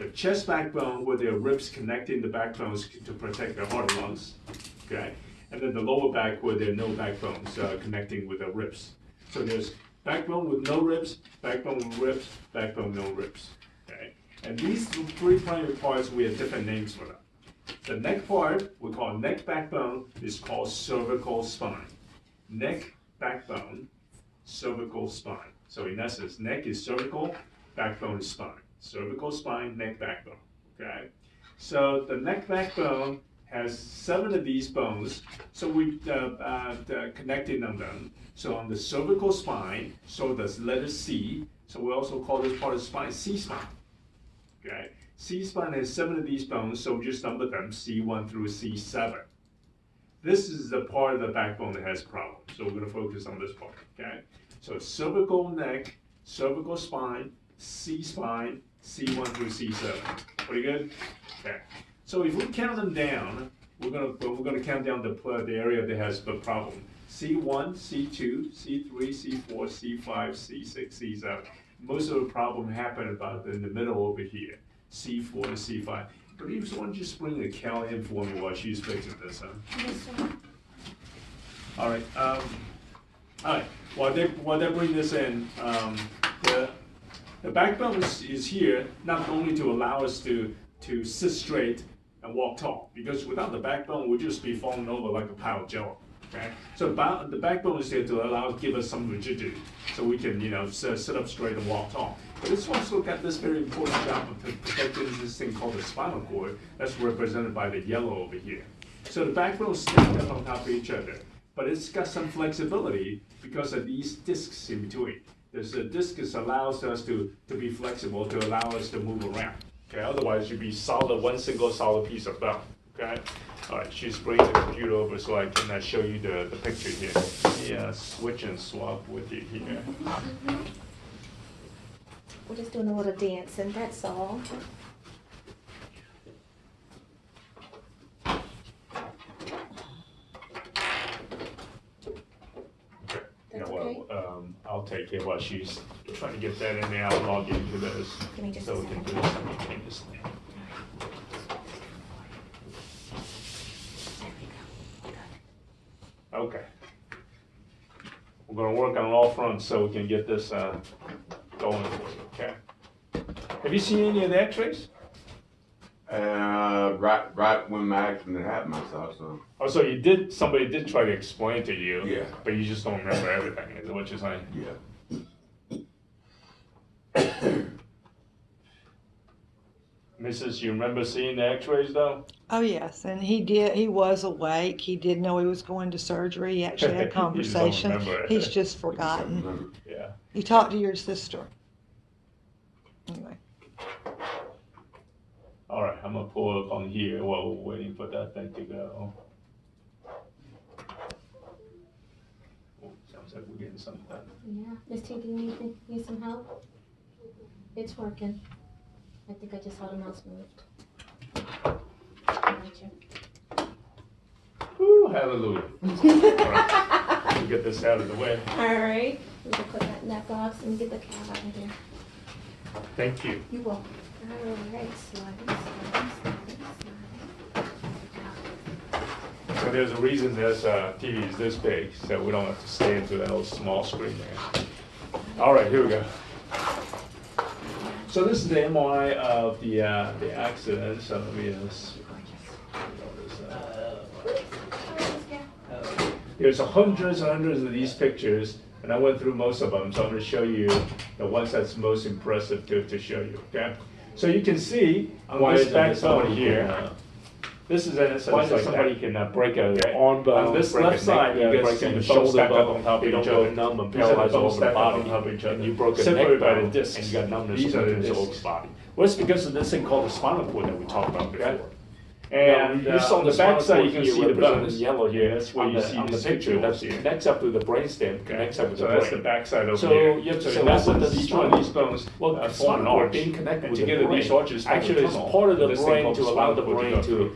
The chest backbone, where there are ribs connecting the backbones to protect the heart and lungs, okay? And then the lower back, where there are no backbones connecting with the ribs. So there's backbone with no ribs, backbone with ribs, backbone no ribs, okay? And these three primary parts, we have different names for them. The neck part, we call neck backbone, is called cervical spine. Neck backbone, cervical spine. So in essence, neck is cervical, backbone is spine. Cervical spine, neck backbone, okay? So the neck backbone has 7 of these bones, so we connecting them. So on the cervical spine, so does letter C, so we also call this part of the spine C-spine, okay? C-spine has 7 of these bones, so we just number them, C1 through C7. This is the part of the backbone that has problems, so we're gonna focus on this part, okay? So cervical neck, cervical spine, C-spine, C1 through C7. Pretty good? Okay. So if we count them down, we're gonna count down the area that has the problem. C1, C2, C3, C4, C5, C6, C7. Most of the problem happen about in the middle over here. C4 and C5. But if someone just bring the Cal in for me while she's fixing this, huh? Yes, sir. All right. All right. While they bring this in, the backbone is here not only to allow us to sit straight and walk tall, because without the backbone, we'd just be falling over like a pile of jello. Okay. So the backbone is there to give us some rigidity, so we can sit up straight and walk tall. But it's also got this very important job of protecting this thing called the spinal cord. That's represented by the yellow over here. So the backbone is stacked up on top of each other, but it's got some flexibility because of these discs in between. There's a disc that allows us to be flexible, to allow us to move around. Okay, otherwise you'd be solid, one single solid piece of bone. Okay. All right, she's bringing the computer over so I can show you the picture here. Yeah, switch and swap with you here. We're just doing a little dancing, that's all. You know what, I'll take it while she's trying to get that in there. I'll log into this Give me just so a we can second. do this simultaneously. Okay. We're gonna work on all fronts so we can get this going for you, okay? Have you seen any of the x-rays? Right when my accident happened, I saw some. Oh, so somebody did try to explain to you. Yeah. But you just don't remember everything, is that what you're saying? Yeah. Mrs., you remember seeing the x-rays though? Oh, yes, and he was awake. He did know he was going to surgery. He actually had a You just don't conversation. remember it. He's just I forgotten. remember. Yeah. He talked to your sister. Anyway. All right, I'm gonna pull up on here while we're waiting for that thing to go. Oh, sounds like we're getting something done. Yeah, Miss T, do you need some help? It's working. I think I just saw the mouse moved. Gotcha. Woo, hallelujah. All right, we'll get this out of the way. All right, we can put that in that box and get the cat out of here. Thank you. You will. All right, slide. So there's a reason this TV is this big, so we don't have to stay into that little small screen there. All right, here we go. So this is the MRI of the accident. So let me just. There's hundreds and hundreds of these pictures, and I went through most of them. So I'm going to show you the ones that's most impressive to show you. Okay. So you can see on this backbone here. This is in a sense like somebody can break an arm bone. On this left side, you can see the shoulder bone on top of each other. Numb and paralyzed all over the body. And you broke a neck bone, and you got numbness all over the body. Well, it's because of this thing called the spinal cord that we talked about before. And on the back side, you can see the bones in yellow here. That's where you see the picture. That connects up to the brainstem, connects up to the brain. So that's the back side over here. So you have to say, what does each one of these bones form an arch? Being connected with the brain actually is part of the brain to allow the brain to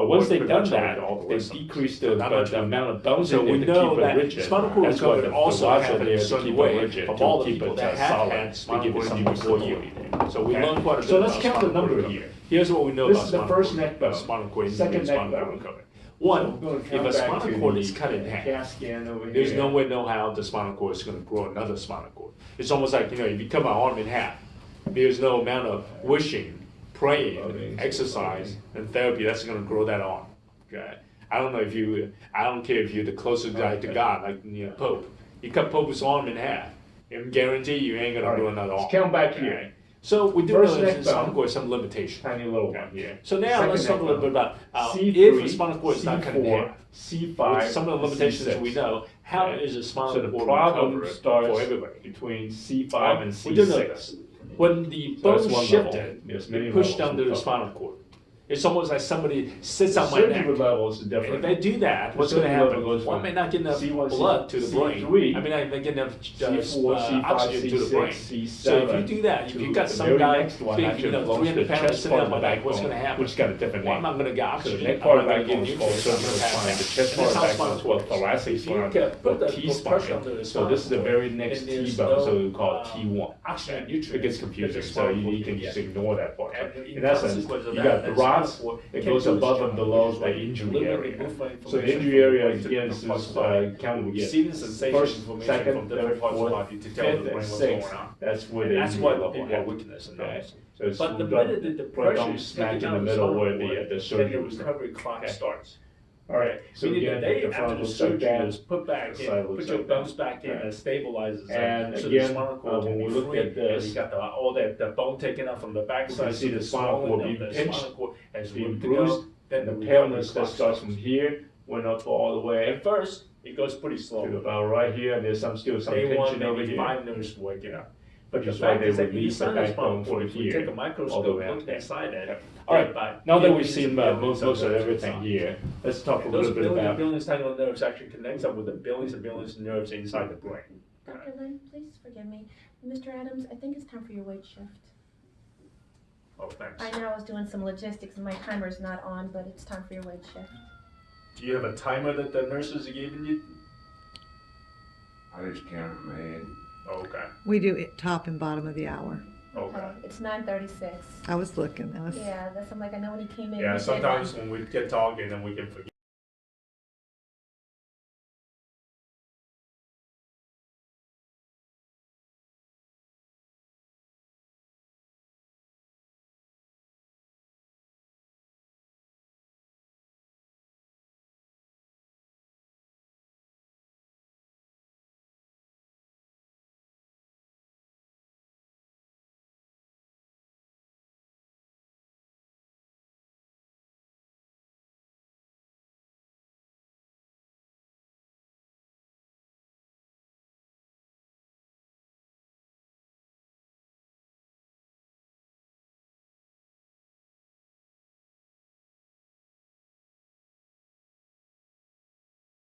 But once they've done pretty much that, all the they wisdom. decrease So not much the amount of bones So in there we to know keep it that rigid. spinal cord That's why recovery the also rods are happened there in to certain keep way it rigid, of to all the keep people it that have solid, had to spinal give it cord some injury before you. stability. So we Okay? learned quite a bit So let's about count the spinal cord number recovery. here. Here's what we know This about is the spinal first cord, neck bone, spinal cord injury, second and neck spinal cord bone. recovery. So One, we're gonna if count a back spinal to cord the is cut in half, CAT scan over here. there's no way, no how the spinal cord is going to grow another spinal cord. It's almost like, if you cut my arm in half, there's no amount of wishing, praying, exercise, and therapy that's going to grow that arm. Okay? I don't care if you're the closest guy to God, like Pope. You cut Pope's arm in half, I guarantee you ain't going to grow another arm. Let's count back here. So we do First know neck in spinal bone. cord some limitation. Tiny little one here. So now Second let's talk a neck little bit bone. about C3, if the spinal cord is not cut in C4, half. C5, With some of the and limitations C6. we know, how Okay. is a spinal So the cord problem recovered starts for everybody? between C5 and We do know C6. this. When the So that's bone one shifted, level. There's many it pushed levels down to we the talk spinal cord. It's almost like somebody sits on my neck. Surgical levels are And different. if they do that, what's going to surgical happen? level goes Well, I from may not get enough C1, blood to the C3, brain. I mean, I may get enough C4, C5, oxygen to the C6, brain. C7. So if you do that, if to you've got the some very guy next one big, actually belongs to 300 the pounds chest sitting part on of my the back, what's going to backbone, happen? which got a different Well, name. I'm not going to get So oxygen. the neck I'm part of not the going to get backbone is called nutrients. I'm cervical gonna pass spine. out. The chest And part of that's the how backbone spinal is called cord thoracic If you spine can put or the T pressure spine. under the So this is the spinal very cord, next and T there's bone, so no, we call it T1. oxygen, It nutrients gets that confusing, the so spinal you cord can can just get. ignore that part. And In essence, consequence of you that, got the that rods spinal cord that can goes do its above job, and below which is the like injury delivering area. movement So the information injury from the area brain to again different is parts of the body. counted again. Receiving sensation First, information second, from different third, parts of the fourth, body to tell the fifth, brain and what's sixth. going on. That's where And the that's injury why level people have happens. weakness and Okay. numbness. So it's But the moved up minute that the right pressure down is smack taken in out the of the middle spinal where cord, the then the surgery was done. recovery clock Okay. starts. All right. So Meaning again, the day the after front the looks like surgery that. is put back The in, side looks put your like bones that. back in Okay. and stabilizes it. And So again, the spinal cord when can we be look free, at this, and you got all the bone taken out from the backside. see so the spinal cord being the pinched, spinal cord has being room to bruised, go. Then the recovery paleness that clock starts from here went up all the way At first, it goes pretty slow. to about right here, and there's still some Day one, tension over maybe here. 5 nerves working out. But Which the is why fact they is that release the inside the spinal backbone cord, from if we here take a all the microscope, way up look there. inside it. Okay. All right, by now that we've billions seen and billions most of nerves everything inside. here, let's talk a And little those bit billions and about. billions tiny nerves actually connects up with the billions and billions of nerves inside the brain. Dr. Lynn, please forgive me. Mr. Adams, I think it's time for your weight shift. Oh, thanks. I know I was doing some logistics and my timer's not on, but it's time for your weight shift. Do you have a timer that the nurses are giving you? I just count in my head. Okay, We do it top and bottom of the hour. okay. It's 9:36. I was looking. I was. Yeah, that's, I'm like, I know when he came in. Yeah, he said, sometimes when we get talking, then we can forget.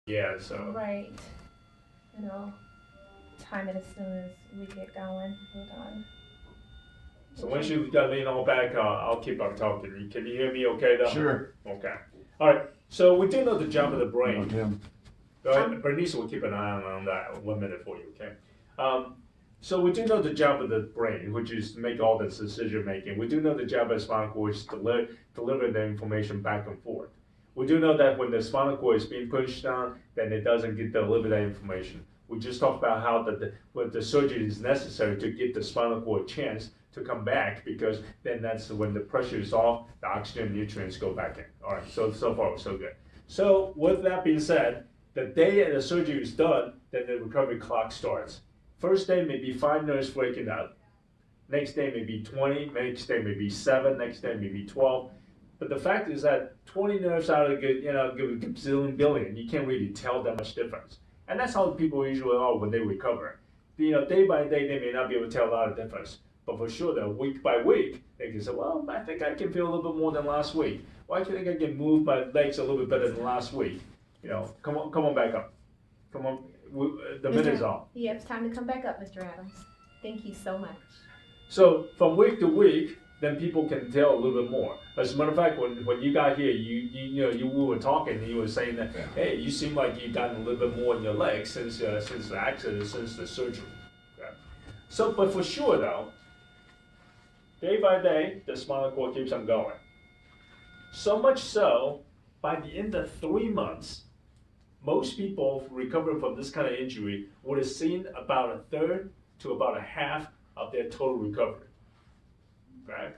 Yeah, so. right. You know, time it as soon as we get going. Hold on. So once you've got lean all back, I'll keep on talking. Can you hear me okay though? Sure. Okay. All right. So we do know the job of the brain. Tim. Bernice will keep an eye on that 1 minute for you, okay? So we do know the job of the brain, which is to make all this decision making. We do know the job of the spinal cord is to deliver the information back and forth. We do know that when the spinal cord is being pushed down, then it doesn't get deliver that information. We just talked about how what the surgery is necessary to give the spinal cord a chance to come back, because then that's when the pressure is off, the oxygen and nutrients go back in. All right, so far so good. So with that being said, the day the surgery is done, then the recovery clock starts. First day may be 5 nerves breaking out. Next day may be 20, next day may be 7, next day may be 12. But the fact is that 20 nerves out of a gazillion billion, you can't really tell that much difference. And that's how people usually are when they recover. Day by day, they may not be able to tell a lot of difference. But for sure, though, week by week, they can say, well, I think I can feel a little bit more than last week. Well, I think I can move my legs a little bit better than last week. Come on back up. Come on, the minute's on. Yeah, it's time to come back up, Mr. Adams. Thank you so much. So from week to week, then people can tell a little bit more. As a matter of fact, when you got here, we were talking, and you were saying that, hey, you seem like you've gotten a little bit more in your legs since the accident, since the surgery. Okay. So, but for sure though, day by day, the spinal cord keeps on going. So much so, by the end of 3 months, most people recovering from this kind of injury would have seen about a third to about a half of their total recovery. Okay?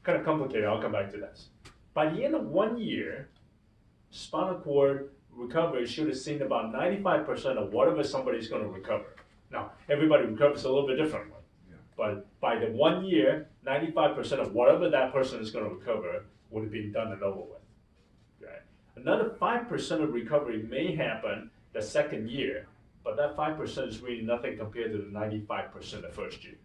Kind of complicated, I'll come back to this. By the end of 1 year, spinal cord recovery should have seen about 95% of whatever somebody's going to recover. Now, everybody recovers a little bit differently. But by the 1 year, 95% of whatever that person is going to recover would have been done and over with. Okay? Another 5% of recovery may happen the second year, but that 5% is really nothing compared to the 95% the first year.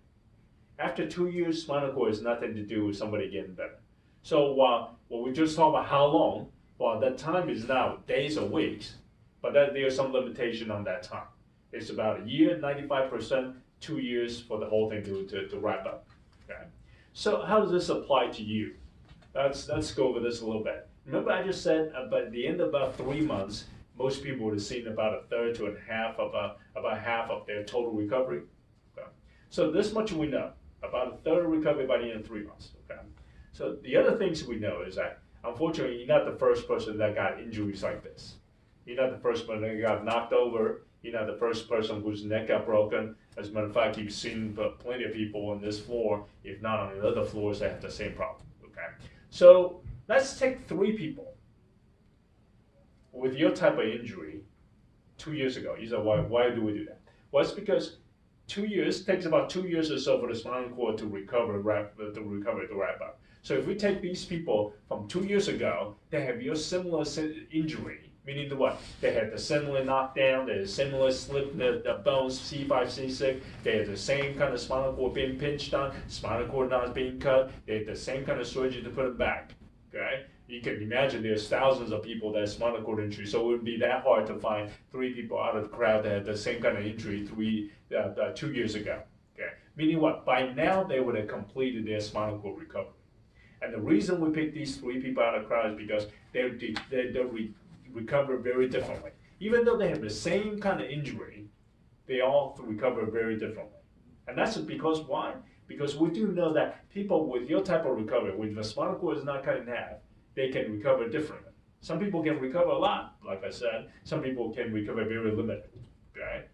After 2 years, spinal cord has nothing to do with somebody getting better. So while we just talked about how long, well, that time is now days or weeks, but there's some limitation on that time. It's about a year, 95%, 2 years for the whole thing to wrap up. Okay? So how does this apply to you? Let's go over this a little bit. Remember I just said at the end of about 3 months, most people would have seen about a third to a half of about half of their total recovery. Okay? So this much we know, about a third of recovery by the end of 3 months. Okay? So the other things we know is that unfortunately you're not the first person that got injuries like this. You're not the first person that got knocked over. You're not the first person whose neck got broken. As a matter of fact, you've seen plenty of people on this floor, if not on the other floors, that have the same problem. Okay, so let's take 3 people with your type of injury 2 years ago. You said, why do we do that? Well, it's because 2 years takes about 2 years or so for the spinal cord to recover, to wrap up. So if we take these people from 2 years ago, they have your similar injury. Meaning the what? They had the similar knockdown, they had similar slip the bones, C5, C6, they had the same kind of spinal cord being pinched on, spinal cord not being cut, they had the same kind of surgery to put it back. Okay? You can imagine there's thousands of people that have spinal cord injury, so it wouldn't be that hard to find 3 people out of the crowd that had the same kind of injury 2 years ago. Okay? Meaning what? By now they would have completed their spinal cord recovery. And the reason we pick these 3 people out of the crowd is because they recover very differently. Even though they have the same kind of injury, they all recover very differently. And that's because why? Because we do know that people with your type of recovery, when the spinal cord is not cut in half, they can recover differently. Some people can recover a lot, like I said. Some people can recover very limited. Okay?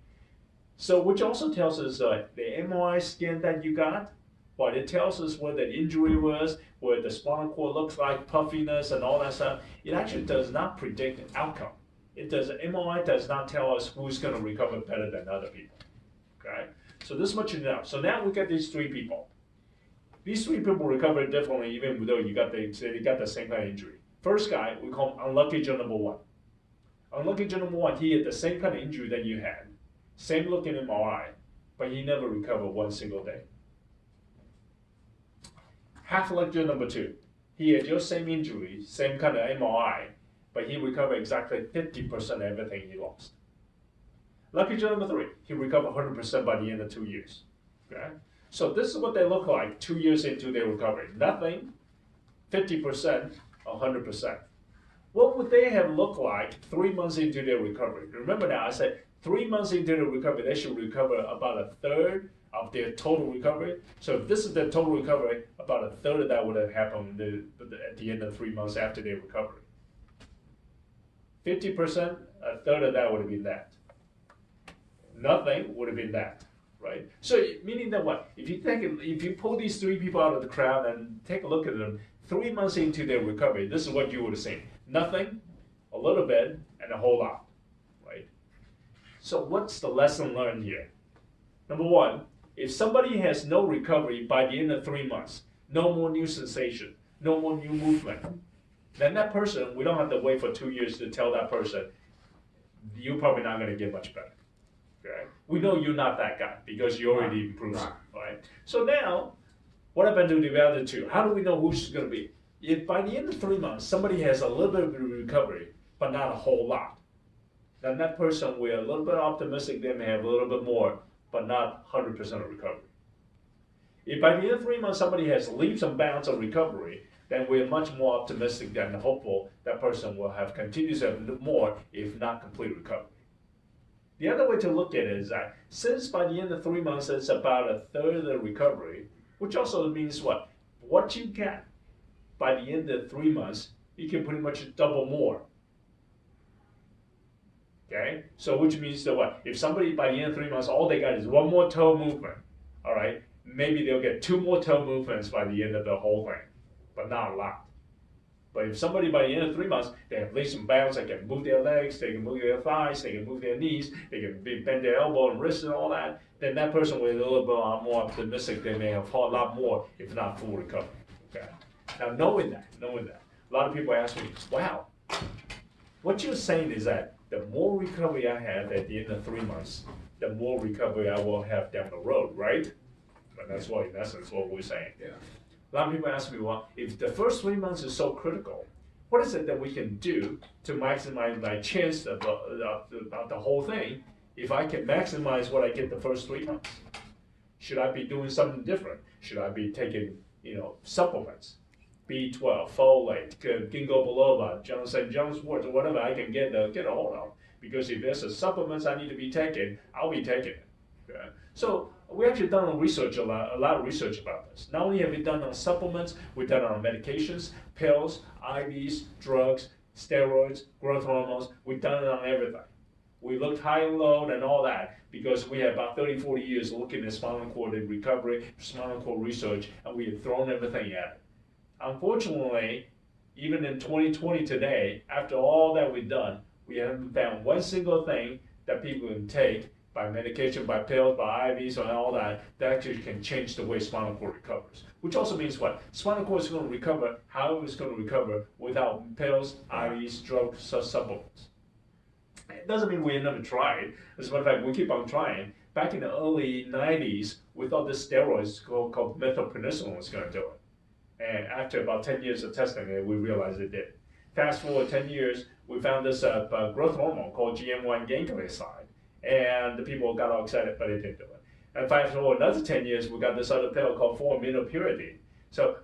So which also tells us the MRI scan that you got, well, it tells us where the injury was, where the spinal cord looks like, puffiness and all that stuff. It actually does not predict an outcome. MRI does not tell us who's going to recover better than other people. Okay? So this much you know. So now we got these 3 people. These 3 people recover differently, even though they got the same kind of injury. First guy, we call him unlucky Joe number 1. Unlucky Joe number 1, he had the same kind of injury that you had, same looking MRI, but he never recovered one single day. Half lucky Joe number 2, he had your same injury, same kind of MRI, but he recovered exactly 50% of everything he lost. Lucky Joe number 3, he recovered 100% by the end of 2 years. Okay? So this is what they look like 2 years into their recovery. Nothing, 50%, 100%. What would they have looked like 3 months into their recovery? Remember now, I said 3 months into their recovery, they should recover about a third of their total recovery. So if this is their total recovery, about a third of that would have happened at the end of 3 months after their recovery. 50%, a third of that would have been that. Nothing would have been that, right? So meaning that what? If you pull these 3 people out of the crowd and take a look at them 3 months into their recovery, this is what you would have seen. Nothing, a little bit, and a whole lot, right? So what's the lesson learned here? Number 1, if somebody has no recovery by the end of 3 months, no more new sensation, no more new movement, then that person, we don't have to wait for 2 years to tell that person, you're probably not going to get much better. Okay? We know you're not that guy because you already improved, right? So now, what happened to the other 2? How do we know who's going to be? If by the end of 3 months, somebody has a little bit of recovery, but not a whole lot, then that person, we're a little bit optimistic they may have a little bit more, but not 100% of recovery. If by the end of 3 months somebody has leaps and bounds of recovery, then we're much more optimistic than hopeful that person will have continued to have more, if not complete recovery. The other way to look at it is that since by the end of 3 months it's about a third of the recovery, which also means what? What you get by the end of 3 months, you can pretty much double more. Okay? So which means that what? If somebody by the end of 3 months, all they got is 1 more toe movement, all right? Maybe they'll get 2 more toe movements by the end of the whole thing, but not a lot. But if somebody by the end of 3 months, they have leaps and bounds, they can move their legs, they can move their thighs, they can move their knees, they can bend their elbow and wrist and all that, then that person will be a little bit more optimistic. They may have a lot more, if not full recovery. Okay. Now knowing that, a lot of people ask me, wow, what you're saying is that the more recovery I have at the end of 3 months, the more recovery I will have down the road, right? But that's what, in essence, what we're saying. Yeah. A lot of people ask me, well, if the first 3 months is so critical, what is it that we can do to maximize my chance of the whole thing if I can maximize what I get the first 3 months? Should I be doing something different? Should I be taking, supplements? B12, folate, ginkgo biloba, John's wort, or whatever I can get a hold of. Because if there's a supplements I need to be taking, I'll be taking it. Okay? So we actually done a lot of research about this. Not only have we done on supplements, we've done on medications, pills, IVs, drugs, steroids, growth hormones. We've done it on everything. We looked high and low and all that because we had about 30, 40 years looking at spinal cord and recovery, spinal cord research, and we had thrown everything at it. Unfortunately, even in 2020 today, after all that we've done, we haven't found one single thing that people can take by medication, by pills, by IVs, and all that actually can change the way spinal cord recovers. Which also means what? Spinal cord is going to recover however it's going to recover without pills, IVs, drugs, supplements. It doesn't mean we never tried. As a matter of fact, we keep on trying. Back in the early 90s, we thought this steroids called methylprednisolone was going to do it. And after about 10 years of testing it, we realized it did. Fast forward 10 years, we found this growth hormone called GM1 ganglioside. And the people got all excited, but it didn't do it. And fast forward another 10 years, we got this other pill called 4-aminopyridine. So,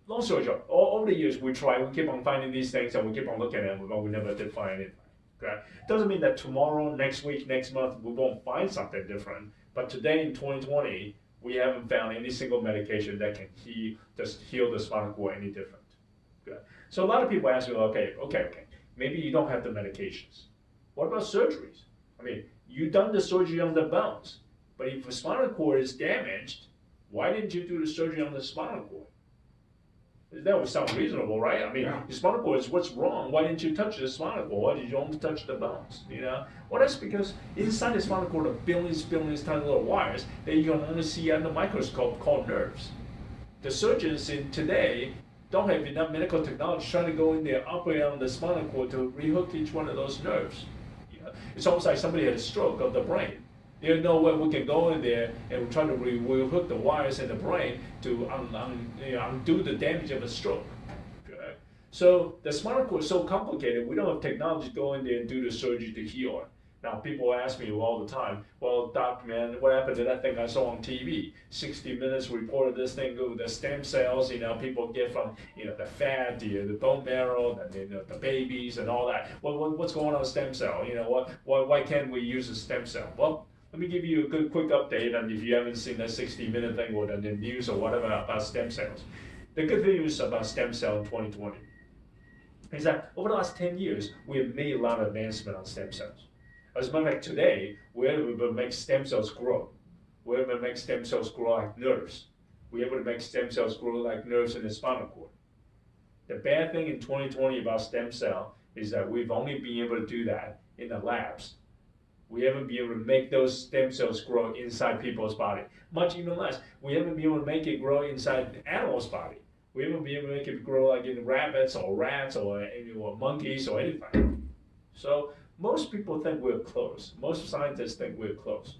long story short, over the years we keep on finding these things and we keep on looking at them, but we never did find anything. Okay? Doesn't mean that tomorrow, next week, next month, we won't find something different. But today in 2020, we haven't found any single medication that can heal the spinal cord any different. Okay? So a lot of people ask me, okay, maybe you don't have the medications. What about surgeries? I mean, you've done the surgery on the bones, but if the spinal cord is damaged, why didn't you do the surgery on the spinal cord? That would sound reasonable, right? I mean, Yeah. the spinal cord is what's wrong. Why didn't you touch the spinal cord? Why did you only touch the bones? Well, that's because inside the spinal cord are billions tiny little wires that you can only see under the microscope called nerves. The surgeons in today don't have enough medical technology trying to go in there, operate on the spinal cord to rehook each one of those nerves. It's almost like somebody had a stroke of the brain. There's no way we can go in there and try to rehook the wires in the brain to undo the damage of a stroke. Okay? So the spinal cord is so complicated, we don't have technology to go in there and do the surgery to heal it. Now people ask me all the time, well, doc, man, what happened to that thing I saw on TV? 60 Minutes reported this thing with the stem cells, people get from, the fat, the bone marrow, the babies and all that. Well, what's going on with stem cell? Why can't we use a stem cell? Well, let me give you a good quick update, and if you haven't seen that 60-minute thing or the news or whatever about stem cells. The good news about stem cell in 2020 is that over the last 10 years, we have made a lot of advancement on stem cells. As a matter of fact, today, we're able to make stem cells grow. We're able to make stem cells grow like nerves. We're able to make stem cells grow like nerves in the spinal cord. The bad thing in 2020 about stem cell is that we've only been able to do that in the labs. We haven't been able to make those stem cells grow inside people's body. Much even less, we haven't been able to make it grow inside animals' body. We haven't been able to make it grow like in rabbits or rats or monkeys or anything. So most people think we're close. Most scientists think we're close.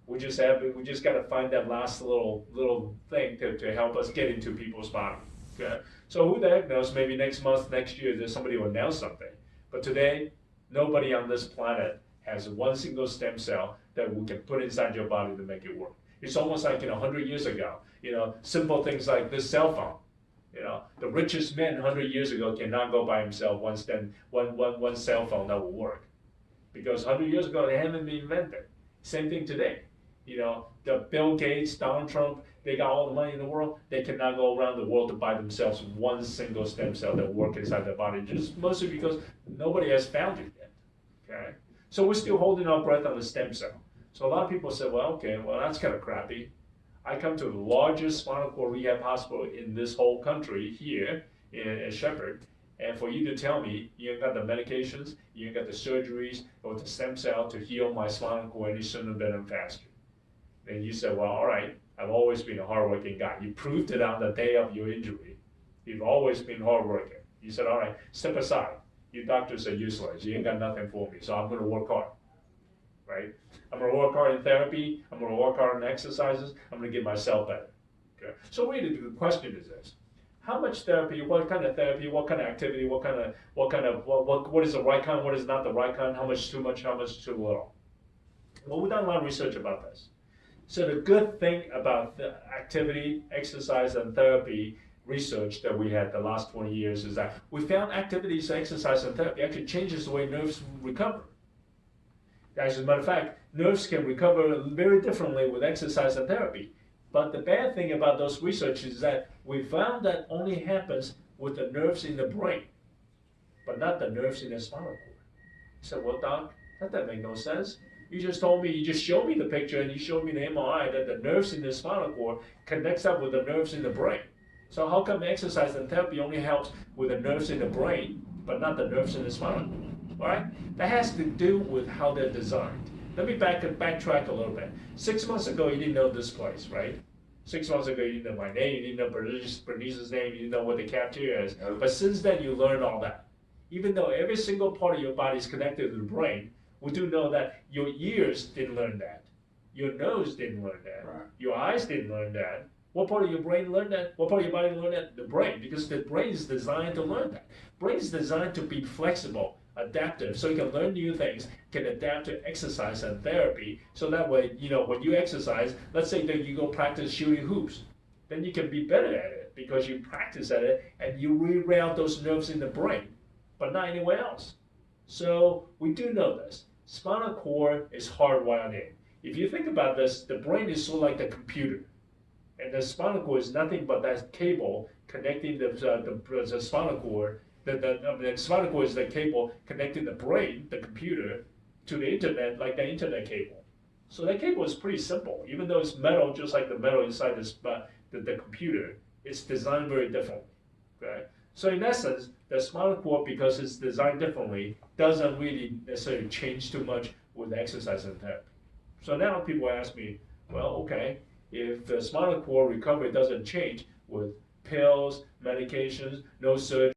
We just got to find that last little thing to help us get into people's body. Okay? So who the heck knows? Maybe next month, next year, there's somebody will announce something. But today, nobody on this planet has one single stem cell that we can put inside your body to make it work. It's almost like 100 years ago. Simple things like this cell phone. The richest man 100 years ago cannot go by himself one cell phone that will work. Because 100 years ago, they haven't been invented. Same thing today. The Bill Gates, Donald Trump, they got all the money in the world. They cannot go around the world to buy themselves one single stem cell that will work inside their body. Just mostly because nobody has found it yet. Okay? So we're still holding our breath on the stem cell. So a lot of people say, well, that's kind of crappy. I come to the largest spinal cord rehab hospital in this whole country here in Shepherd, and for you to tell me you ain't got the medications, you ain't got the surgeries or the stem cell to heal my spinal cord any sooner, better, and faster. Then you said, well, all right, I've always been a hardworking guy. You proved it on the day of your injury. You've always been hardworking. You said, all right, step aside. You doctors are useless. You ain't got nothing for me, so I'm gonna work hard, right? I'm gonna work hard in therapy. I'm gonna work hard in exercises. I'm gonna get myself better. Okay. So really, the question is this: how much therapy? What kind of therapy? What kind of activity? What is the right kind? What is not the right kind? How much too much? How much too little? Well, we've done a lot of research about this. So the good thing about the activity, exercise, and therapy research that we had the last 20 years is that we found activities, exercise, and therapy actually changes the way nerves recover. As a matter of fact, nerves can recover very differently with exercise and therapy. But the bad thing about those research is that we found that only happens with the nerves in the brain, but not the nerves in the spinal cord. I said, well, Doc, that doesn't make no sense. You just told me, you just showed me the picture and you showed me the MRI that the nerves in the spinal cord connects up with the nerves in the brain. So how come exercise and therapy only helps with the nerves in the brain, but not the nerves in the spinal cord? All right? That has to do with how they're designed. Let me backtrack a little bit. 6 months ago, you didn't know this place, right? 6 months ago, you didn't know my name, you didn't know Bernice's name, you didn't know what the cafeteria is. But since then, you learned all that. Even though every single part of your body is connected to the brain, we do know that your ears didn't learn that. Your nose didn't learn that. Right. Your eyes didn't learn that. What part of your brain learned that? What part of your body learned that? The brain, because the brain is designed to learn that. Brain is designed to be flexible, adaptive, so you can learn new things, can adapt to exercise and therapy. So that way, when you exercise, let's say that you go practice shooting hoops, then you can be better at it because you practice at it and you reroute those nerves in the brain, but not anywhere else. So we do know this. Spinal cord is hardwired in. If you think about this, the brain is sort of like the computer. And the spinal cord is nothing but that cable connecting the spinal cord. The spinal cord is the cable connecting the brain, the computer, to the internet, like the internet cable. So that cable is pretty simple. Even though it's metal, just like the metal inside the computer, it's designed very differently. Okay? So in essence, the spinal cord, because it's designed differently, doesn't really necessarily change too much with exercise and therapy. So now people ask me, well, okay, if the spinal cord recovery doesn't change with pills, medications, no surgery,